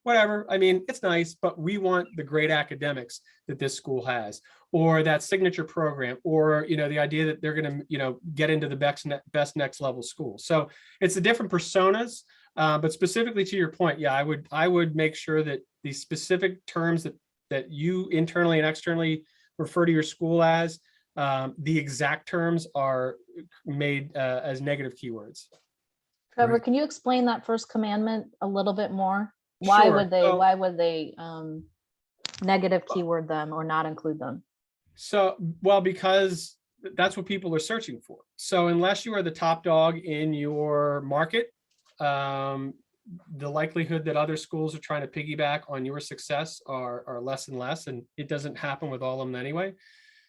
whatever. I mean, it's nice, but we want the great academics that this school has, or that signature program, or, the idea that they're going to, get into the best next level school. So it's the different personas, but specifically to your point, I would make sure that the specific terms that you internally and externally refer to your school as, the exact terms are made as negative keywords. Trevor, can you explain that first commandment a little bit more? Why Sure. would they negative keyword them or not include them? So, because that's what people are searching for. So unless you are the top dog in your market, the likelihood that other schools are trying to piggyback on your success are less and less, and it doesn't happen with all of them anyway.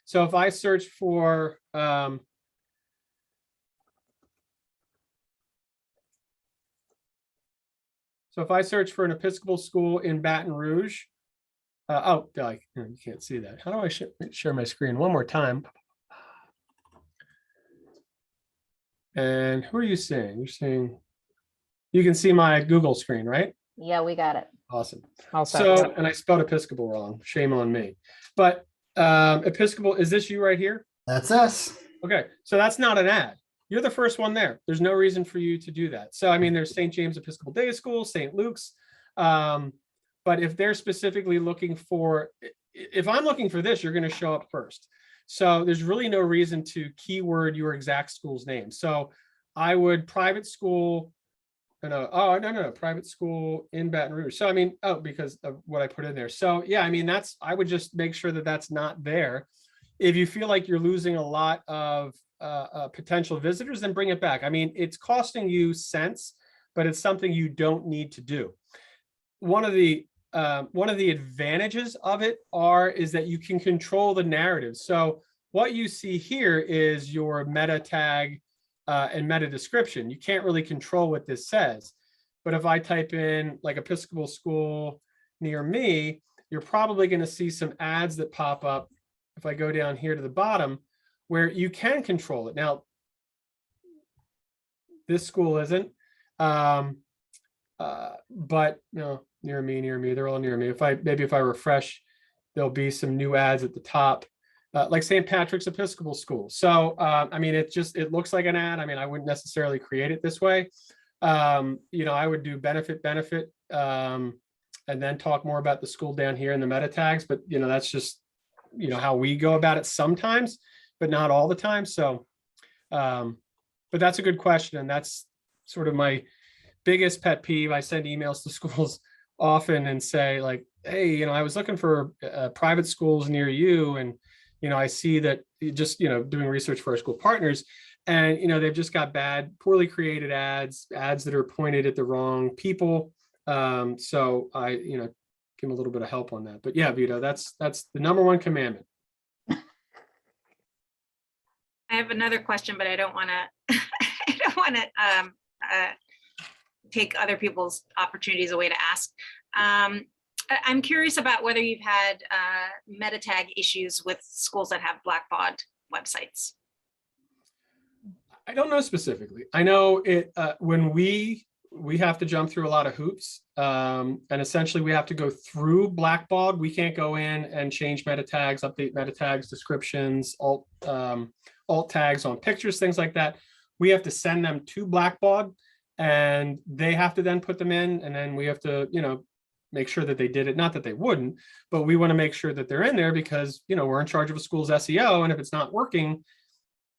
So if I search for an Episcopal school in Baton Rouge, you can't see that. How do I share my screen one more time? And who are you seeing? You're seeing, you can see my Google screen, right? Yeah, we got it. Awesome. Also, So, and I spelled Episcopal wrong. Shame on me. But Episcopal, is this you right here? That's us. Okay, so that's not an ad. You're the first one there. There's no reason for you to do that. So, I mean, there's St. James Episcopal Day School, St. Luke's. But if they're specifically looking for, if I'm looking for this, you're going to show up first. So there's really no reason to keyword your exact school's name. So I would private school, no, private school in Baton Rouge. So, I mean, because of what I put in there. So yeah, I mean, I would just make sure that that's not there. If you feel like you're losing a lot of potential visitors, then bring it back. I mean, it's costing you cents, but it's something you don't need to do. One of the advantages of it is that you can control the narrative. So what you see here is your meta tag and meta description. You can't really control what this says. But if I type in like Episcopal school near me, you're probably going to see some ads that pop up. If I go down here to the bottom, where you can control it. Now, this school isn't, but near me, they're all near me. If I refresh, there'll be some new ads at the top, like St. Patrick's Episcopal School. So, I mean, it looks like an ad. I mean, I wouldn't necessarily create it this way. I would do benefit, and then talk more about the school down here in the meta tags. But, that's just, how we go about it sometimes, but not all the time. So, but that's a good question. And that's sort of my biggest pet peeve. I send emails to schools often and say like, hey, I was looking for private schools near you. And, I see that just, doing research for our school partners, and, they've just got poorly created ads that are pointed at the wrong people. So I, give them a little bit of help on that. But yeah, Vito, that's the number one commandment. I have another question, but I don't want to, take other people's opportunities away to ask. I'm curious about whether you've had meta tag issues with schools that have blackballed websites. I don't know specifically. I know it when we have to jump through a lot of hoops, and essentially we have to go through blackballed. We can't go in and change meta tags, update meta tags, descriptions, alt tags on pictures, things like that. We have to send them to blackballed, and they have to then put them in, and then we have to, make sure that they did it. Not that they wouldn't, but we want to make sure that they're in there because, we're in charge of a school's SEO, and if it's not working,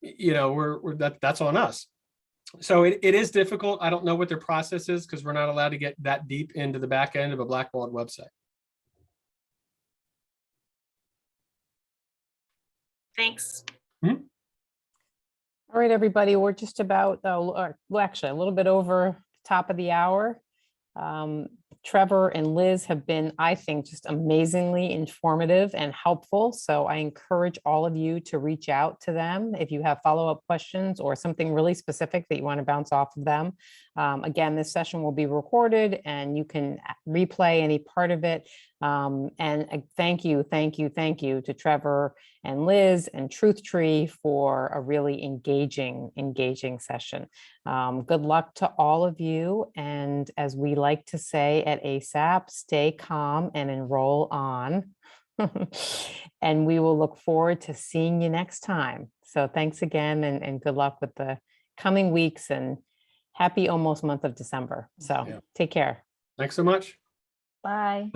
that's on us. So it is difficult. I don't know what their process is because we're not allowed to get that deep into the back end of a blackballed website. Thanks. All right, everybody, we're just about, well, actually, a little bit over top of the hour. Trevor and Liz have been, I think, just amazingly informative and helpful. So I encourage all of you to reach out to them if you have follow-up questions or something really specific that you want to bounce off of them. Again, this session will be recorded and you can replay any part of it. And thank you to Trevor and Liz and Truth Tree for a really engaging session. Good luck to all of you. And as we like to say at AISAP, stay calm and enroll on. And we will look forward to seeing you next time. So thanks again and good luck with the coming weeks and happy almost month of December. So Yeah. take care. Thanks so much. Bye.